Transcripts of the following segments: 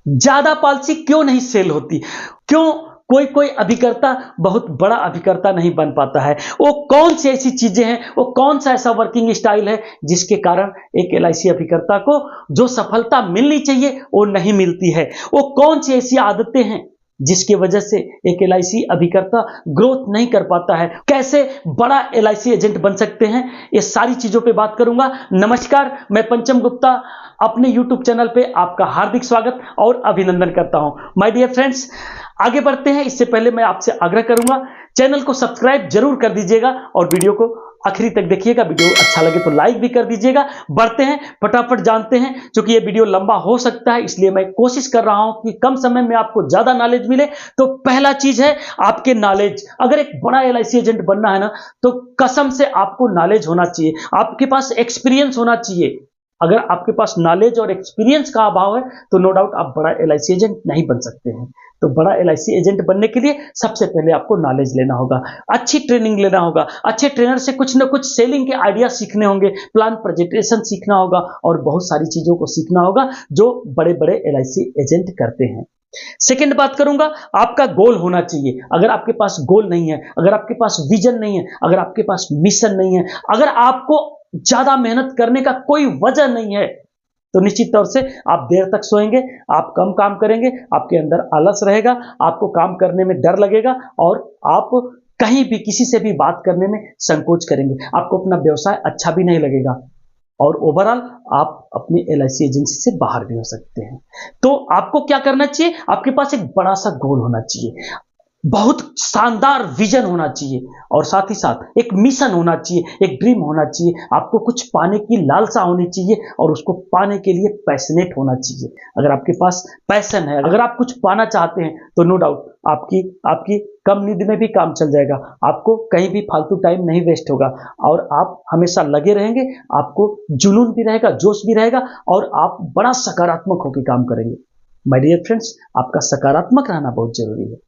ज्यादा पॉलिसी क्यों नहीं सेल होती? क्यों कोई कोई अभिकर्ता बहुत बड़ा अभिकर्ता नहीं बन पाता है? वो कौन सी ऐसी चीजें हैं, वो कौन सा ऐसा वर्किंग स्टाइल है जिसके कारण एक एलआईसी अभिकर्ता को जो सफलता मिलनी चाहिए वो नहीं मिलती है? वो कौन सी ऐसी आदतें हैं जिसकी वजह से एक एलआईसी अभिकर्ता ग्रोथ नहीं कर पाता है? कैसे बड़ा एलआईसी एजेंट बन सकते हैं, ये सारी चीजों पे बात करूंगा। नमस्कार, मैं पंचम गुप्ता अपने यूट्यूब चैनल पे आपका हार्दिक स्वागत और अभिनंदन करता हूं। माय डियर फ्रेंड्स, आगे बढ़ते हैं। इससे पहले मैं आपसे आग्रह करूंगा, चैनल को सब्सक्राइब जरूर कर दीजिएगा और वीडियो को आखिरी तक देखिएगा। वीडियो अच्छा लगे तो लाइक भी कर दीजिएगा। बढ़ते हैं, फटाफट जानते हैं। क्योंकि ये वीडियो लंबा हो सकता है, इसलिए मैं कोशिश कर रहा हूं कि कम समय में आपको ज्यादा नॉलेज मिले। तो पहला चीज है आपके नॉलेज। अगर एक बड़ा एलआईसी एजेंट बनना है ना, तो कसम से आपको नॉलेज होना चाहिए, आपके पास एक्सपीरियंस होना चाहिए। अगर आपके पास नॉलेज और एक्सपीरियंस का अभाव है तो नो डाउट आप बड़ा एलआईसी एजेंट नहीं बन सकते हैं। तो बड़ा एलआईसी एजेंट बनने के लिए सबसे पहले आपको नॉलेज लेना होगा, अच्छी ट्रेनिंग लेना होगा, अच्छे ट्रेनर से कुछ ना कुछ सेलिंग के आइडिया सीखने होंगे, प्लान प्रेजेंटेशन सीखना होगा और बहुत सारी चीजों को सीखना होगा जो बड़े बड़े एलआईसी एजेंट करते हैं। सेकेंड बात करूंगा, आपका गोल होना चाहिए। अगर आपके पास गोल नहीं है, अगर आपके पास विजन नहीं है, अगर आपके पास मिशन नहीं है, अगर आपको ज्यादा मेहनत करने का कोई वजह नहीं है, तो निश्चित तौर से आप देर तक सोएंगे, आप कम काम करेंगे, आपके अंदर आलस रहेगा, आपको काम करने में डर लगेगा और आप कहीं भी किसी से भी बात करने में संकोच करेंगे, आपको अपना व्यवसाय अच्छा भी नहीं लगेगा और ओवरऑल आप अपनी एलआईसी एजेंसी से बाहर भी हो सकते हैं। तो आपको क्या करना चाहिए? आपके पास एक बड़ा सा गोल होना चाहिए, बहुत शानदार विजन होना चाहिए और साथ ही साथ एक मिशन होना चाहिए, एक ड्रीम होना चाहिए। आपको कुछ पाने की लालसा होनी चाहिए और उसको पाने के लिए पैशनेट होना चाहिए। अगर आपके पास पैशन है, अगर आप कुछ पाना चाहते हैं, तो नो डाउट आपकी आपकी कम नींद में भी काम चल जाएगा, आपको कहीं भी फालतू टाइम नहीं वेस्ट होगा और आप हमेशा लगे रहेंगे, आपको जुनून भी रहेगा, जोश भी रहेगा और आप बड़ा सकारात्मक होकर काम करेंगे। माय डियर फ्रेंड्स, आपका सकारात्मक रहना बहुत जरूरी है।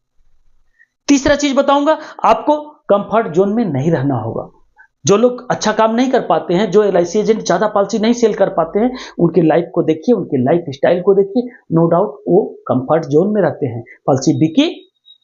तीसरा चीज बताऊंगा, आपको कंफर्ट जोन में नहीं रहना होगा। जो लोग अच्छा काम नहीं कर पाते हैं, जो एलआईसी एजेंट ज्यादा पॉलिसी नहीं सेल कर पाते हैं, उनकी लाइफ को देखिए, उनकी लाइफ स्टाइल को देखिए, नो डाउट वो कंफर्ट जोन में रहते हैं। पॉलिसी बिकी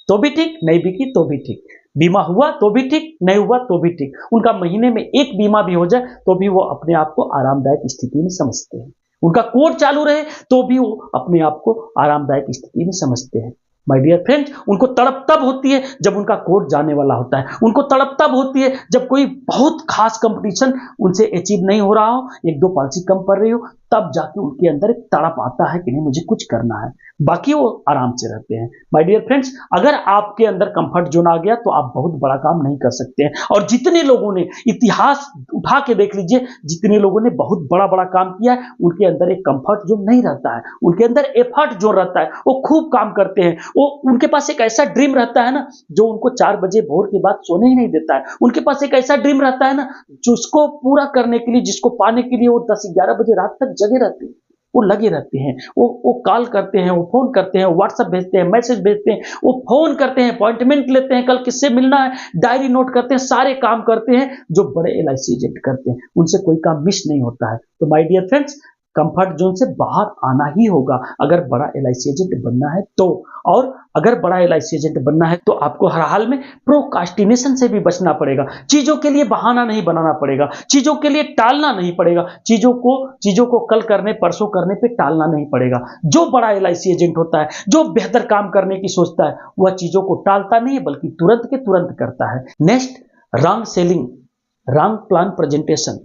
तो भी ठीक, नहीं बिकी तो भी ठीक, बीमा हुआ तो भी ठीक, नहीं हुआ तो भी ठीक, उनका महीने में एक बीमा भी हो जाए तो भी वो अपने आप को आरामदायक स्थिति में समझते हैं। उनका कोर्ट चालू रहे तो भी वो अपने आप को आरामदायक स्थिति में समझते हैं। माय डियर फ्रेंड्स, उनको तड़प तब होती है जब उनका कोर्ट जाने वाला होता है, उनको तड़प तब होती है जब कोई बहुत खास कंपटीशन उनसे अचीव नहीं हो रहा हो, एक दो पॉलिसी कम पड़ रही हो, तब जाके उनके अंदर एक तड़प आता है कि नहीं मुझे कुछ करना है। बाकी वो आराम से रहते हैं। माय डियर फ्रेंड्स, अगर आपके अंदर कंफर्ट जोन आ गया तो आप बहुत बड़ा काम नहीं कर सकते हैं। और जितने लोगों ने इतिहास उठा के देख लीजिए, जितने लोगों ने बहुत बड़ा बड़ा काम किया है, उनके अंदर एक कंफर्ट जोन नहीं रहता है, उनके अंदर एफर्ट जोन रहता है, वो खूब काम करते हैं। वो उनके पास एक ऐसा ड्रीम रहता है ना जो उनको 4 बजे भोर के बाद सोने ही नहीं देता है। उनके पास एक ऐसा ड्रीम रहता है ना जिसको पूरा करने के लिए, जिसको पाने के लिए वो 10-11 बजे रात तक जगे रहते हैं, वो लगे रहते हैं, वो कॉल करते हैं, वो फोन करते हैं, व्हाट्सएप भेजते हैं, मैसेज भेजते हैं, वो फोन करते हैं, अपॉइंटमेंट लेते हैं, कल किससे मिलना है, डायरी नोट करते हैं, सारे काम करते हैं जो बड़े एलआईसी एजेंट करते हैं। उनसे कोई काम मिस नहीं होता है। तो my dear friends, comfort zone से बाहर आना ही होगा अगर बड़ा एलआईसी एजेंट बनना है तो। और अगर बड़ा एलआईसी एजेंट बनना है तो आपको हर हाल में प्रोकास्टिनेशन से भी बचना पड़ेगा। चीजों के लिए बहाना नहीं बनाना पड़ेगा, चीजों के लिए टालना नहीं पड़ेगा, चीजों को कल करने परसों करने पे टालना नहीं पड़ेगा। जो बड़ा एलआईसी एजेंट होता है, जो बेहतर काम करने की सोचता है, वह चीजों को टालता नहीं है बल्कि तुरंत के तुरंत करता है। Next, wrong selling, wrong plan presentation.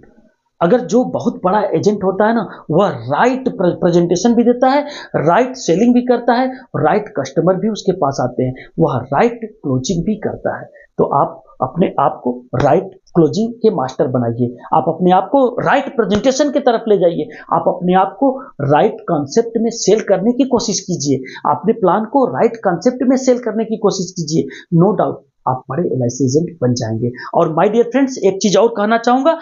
अगर जो बहुत बड़ा एजेंट होता है ना, वह राइट प्रेजेंटेशन भी देता है, राइट सेलिंग भी करता है, राइट कस्टमर भी उसके पास आते हैं, वह राइट क्लोजिंग भी करता है। तो आप अपने आप को राइट क्लोजिंग के मास्टर बनाइए, आप अपने आप को राइट प्रेजेंटेशन की तरफ ले जाइए, आप अपने आप को राइट कॉन्सेप्ट में सेल करने की कोशिश कीजिए, अपने प्लान को राइट कॉन्सेप्ट में सेल करने की कोशिश कीजिए। नो डाउट आप बड़े एलआईसी एजेंट बन जाएंगे। और माय डियर फ्रेंड्स, एक चीज और कहना चाहूंगा,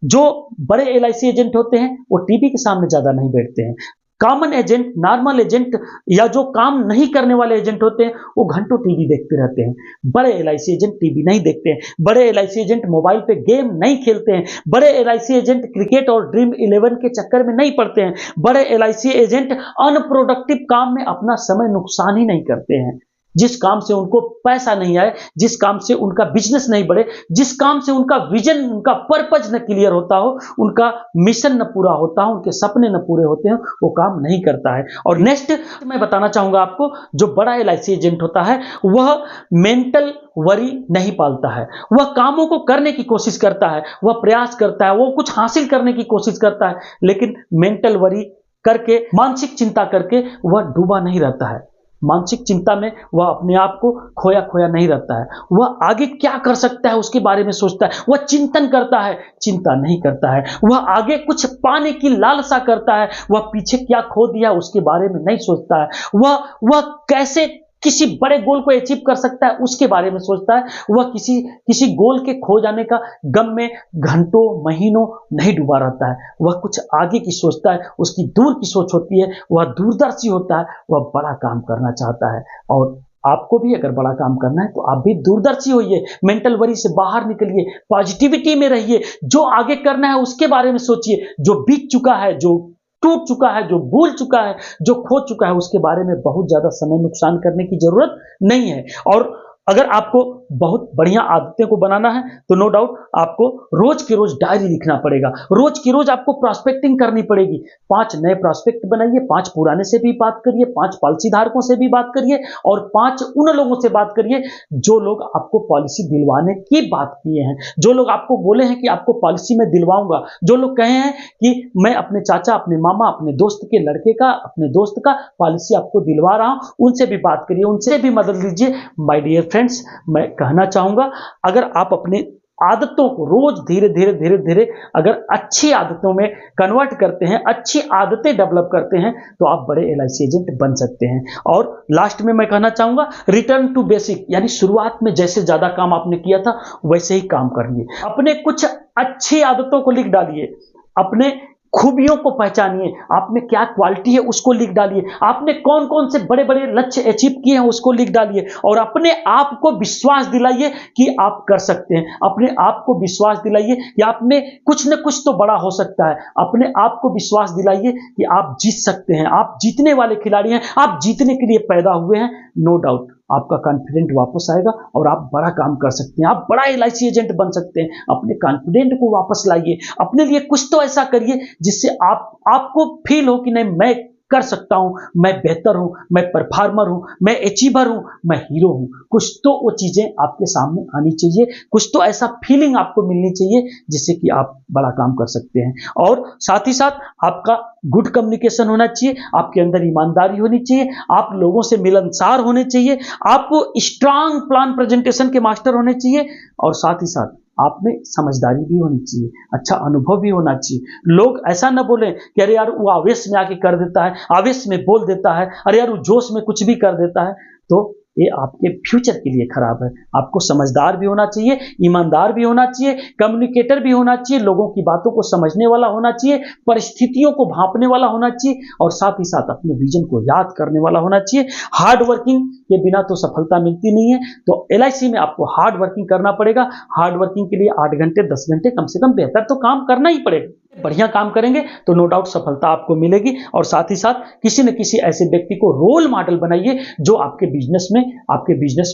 जो बड़े एलआईसी एजेंट होते हैं वो टीवी के सामने ज्यादा नहीं बैठते हैं। कॉमन एजेंट, नॉर्मल एजेंट या जो काम नहीं करने वाले एजेंट होते हैं वो घंटों टीवी देखते रहते हैं। बड़े एलआईसी एजेंट टीवी नहीं देखते हैं, बड़े एलआईसी एजेंट मोबाइल पे गेम नहीं खेलते हैं, बड़े एलआईसी एजेंट क्रिकेट और ड्रीम 11 के चक्कर में नहीं पड़ते हैं, बड़े एलआईसी एजेंट अनप्रोडक्टिव काम में अपना समय नुकसान ही नहीं करते हैं। जिस काम से उनको पैसा नहीं आए, जिस काम से उनका बिजनेस नहीं बढ़े, जिस काम से उनका विजन, उनका पर्पज न क्लियर होता हो, उनका मिशन न पूरा होता हो, उनके सपने न पूरे होते हैं, वो काम नहीं करता है। और नेक्स्ट मैं बताना चाहूंगा आपको, जो बड़ा एलआईसी एजेंट होता है वह मेंटल वरी नहीं पालता है। वह कामों को करने की कोशिश करता है, वह प्रयास करता है, वो कुछ हासिल करने की कोशिश करता है, लेकिन मेंटल वरी करके, मानसिक चिंता करके वह डूबा नहीं रहता है। मानसिक चिंता में वह अपने आप को खोया खोया नहीं रहता है। वह आगे क्या कर सकता है उसके बारे में सोचता है, वह चिंतन करता है, चिंता नहीं करता है। वह आगे कुछ पाने की लालसा करता है, वह पीछे क्या खो दिया उसके बारे में नहीं सोचता है। वह कैसे किसी बड़े गोल को अचीव कर सकता है उसके बारे में सोचता है। वह किसी गोल के खो जाने का गम में घंटों महीनों नहीं डूबा रहता है। वह कुछ आगे की सोचता है, उसकी दूर की सोच होती है, वह दूरदर्शी होता है, वह बड़ा काम करना चाहता है। और आपको भी अगर बड़ा काम करना है तो आप भी दूरदर्शी होइए, मेंटल वरी से बाहर निकलिए, पॉजिटिविटी में रहिए, जो आगे करना है उसके बारे में सोचिए, जो बीत चुका है, जो टूट चुका है, जो भूल चुका है, जो खो चुका है, उसके बारे में बहुत ज्यादा समय नुकसान करने की जरूरत नहीं है। और अगर आपको बहुत बढ़िया आदतें को बनाना है तो नो डाउट आपको रोज की रोज डायरी लिखना पड़ेगा, रोज की रोज आपको प्रॉस्पेक्टिंग करनी पड़ेगी। 5 नए प्रॉस्पेक्ट बनाइए, 5 पुराने से भी बात करिए, 5 पॉलिसी धारकों से भी बात करिए और 5 उन लोगों से बात करिए जो लोग आपको पॉलिसी दिलवाने की बात किए हैं, जो लोग आपको बोले हैं कि आपको पॉलिसी में दिलवाऊंगा, जो लोग कहे हैं कि मैं अपने चाचा, अपने मामा, अपने दोस्त के लड़के का, अपने दोस्त का पॉलिसी आपको दिलवा रहा हूं, उनसे भी बात करिए, उनसे भी मदद लीजिए। माय डियर फ्रेंड्स, मैं कहना चाहूंगा अगर आप अपने आदतों को रोज धीरे धीरे अगर अच्छी आदतों में कन्वर्ट करते हैं, अच्छी आदतें डेवलप करते हैं तो आप बड़े एलआईसी एजेंट बन सकते हैं। और लास्ट में मैं कहना चाहूंगा रिटर्न टू बेसिक, यानी शुरुआत में जैसे ज्यादा काम आपने किया था वैसे ही काम करिए। अपने कुछ अच्छी आदतों को लिख डालिए, अपने खूबियों को पहचानिए, आप में क्या क्वालिटी है उसको लिख डालिए, आपने कौन कौन से बड़े बड़े लक्ष्य अचीव किए हैं उसको लिख डालिए और अपने आप को विश्वास दिलाइए कि आप कर सकते हैं। अपने आप को विश्वास दिलाइए कि आप में कुछ न कुछ तो बड़ा हो सकता है। अपने आप को विश्वास दिलाइए कि आप जीत सकते हैं, आप जीतने वाले खिलाड़ी हैं, आप जीतने के लिए पैदा हुए हैं। नो डाउट आपका कॉन्फिडेंट वापस आएगा और आप बड़ा काम कर सकते हैं, आप बड़ा एलआईसी एजेंट बन सकते हैं। अपने कॉन्फिडेंट को वापस लाइए, अपने लिए कुछ तो ऐसा करिए जिससे आपको फील हो कि नहीं मैं कर सकता हूं, मैं बेहतर हूं, मैं परफॉर्मर हूं, मैं अचीवर हूं, मैं हीरो हूं। कुछ तो वो चीजें आपके सामने आनी चाहिए, कुछ तो ऐसा फीलिंग आपको मिलनी चाहिए जिससे कि आप बड़ा काम कर सकते हैं। और साथ ही साथ आपका गुड कम्युनिकेशन होना चाहिए, आपके अंदर ईमानदारी होनी चाहिए, आप लोगों से मिलनसार होने चाहिए, आपको स्ट्रांग प्लान प्रेजेंटेशन के मास्टर होने चाहिए और साथ ही साथ आप में समझदारी भी होनी चाहिए, अच्छा अनुभव भी होना चाहिए। लोग ऐसा ना बोले कि अरे यार वो आवेश में आके कर देता है, आवेश में बोल देता है, अरे यार वो जोश में कुछ भी कर देता है, तो ये आपके फ्यूचर के लिए खराब है। आपको समझदार भी होना चाहिए, ईमानदार भी होना चाहिए, कम्युनिकेटर भी होना चाहिए, लोगों की बातों को समझने वाला होना चाहिए, परिस्थितियों को भांपने वाला होना चाहिए और साथ ही साथ अपने विजन को याद करने वाला होना चाहिए। हार्ड वर्किंग के बिना तो सफलता मिलती नहीं है, तो एलआईसी में आपको हार्ड वर्किंग करना पड़ेगा। हार्ड वर्किंग के लिए 8 घंटे 10 घंटे कम से कम बेहतर तो काम करना ही पड़ेगा। बढ़िया काम करेंगे तो नो डाउट सफलता आपको मिलेगी। और साथ ही साथ किसी न किसी ऐसे व्यक्ति को रोल मॉडल बनाइए जो आपके बिजनेस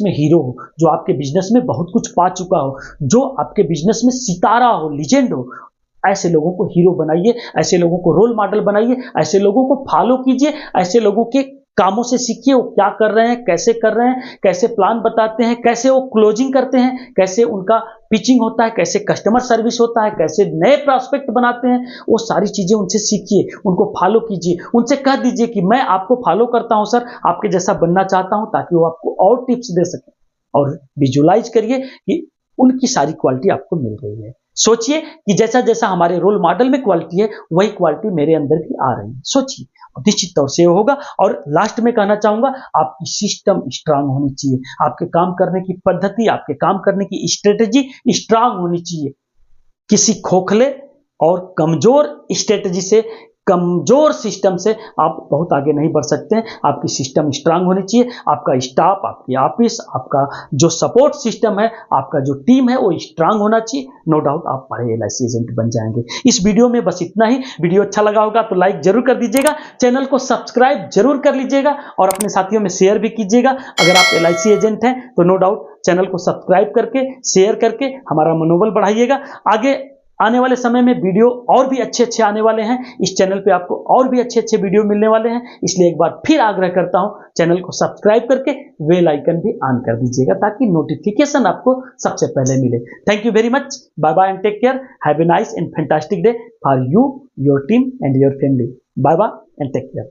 में हीरो हो, जो आपके बिजनेस में बहुत कुछ पा चुका हो, जो आपके बिजनेस में सितारा हो, लीजेंड हो। ऐसे लोगों को हीरो बनाइए, ऐसे लोगों को रोल मॉडल बनाइए, ऐसे लोगों को फॉलो कीजिए, ऐसे लोगों के कामों से सीखिए, वो क्या कर रहे हैं, कैसे कर रहे हैं, कैसे प्लान बताते हैं, कैसे वो क्लोजिंग करते हैं, कैसे उनका पिचिंग होता है, कैसे कस्टमर सर्विस होता है, कैसे नए प्रॉस्पेक्ट बनाते हैं। वो सारी चीजें उनसे सीखिए, उनको फॉलो कीजिए, उनसे कह दीजिए कि मैं आपको फॉलो करता हूं सर, आपके जैसा बनना चाहता हूं, ताकि वो आपको और टिप्स दे सके। और विजुलाइज करिए कि उनकी सारी क्वालिटी आपको मिल रही है। सोचिए कि जैसा जैसा हमारे रोल मॉडल में क्वालिटी है वही क्वालिटी मेरे अंदर भी आ रही है। सोचिए, निश्चित तौर से होगा। और लास्ट में कहना चाहूंगा, आपकी सिस्टम स्ट्रांग होनी चाहिए, आपके काम करने की पद्धति, आपके काम करने की स्ट्रेटेजी स्ट्रांग होनी चाहिए। किसी खोखले और कमजोर स्ट्रेटेजी से कमजोर सिस्टम से आप बहुत आगे नहीं बढ़ सकते हैं। आपकी सिस्टम स्ट्रांग होनी चाहिए, आपका स्टाफ, आपकी ऑफिस, आपका जो सपोर्ट सिस्टम है, आपका जो टीम है वो स्ट्रांग होना चाहिए। नो डाउट आप बड़े LIC एजेंट बन जाएंगे। इस वीडियो में बस इतना ही। वीडियो अच्छा लगा होगा तो लाइक जरूर कर दीजिएगा, चैनल को सब्सक्राइब जरूर कर लीजिएगा और अपने साथियों में शेयर भी कीजिएगा। अगर आप LIC एजेंट हैं तो नो डाउट चैनल को सब्सक्राइब करके शेयर करके हमारा मनोबल बढ़ाइएगा। आगे आने वाले समय में वीडियो और भी अच्छे आने वाले हैं। इस चैनल पे आपको और भी अच्छे वीडियो मिलने वाले हैं, इसलिए एक बार फिर आग्रह करता हूं चैनल को सब्सक्राइब करके बेल आइकन भी ऑन कर दीजिएगा ताकि नोटिफिकेशन आपको सबसे पहले मिले। Thank you very much. Bye bye and take care. Have a nice and fantastic day for you, your team and your family. Bye bye and take care.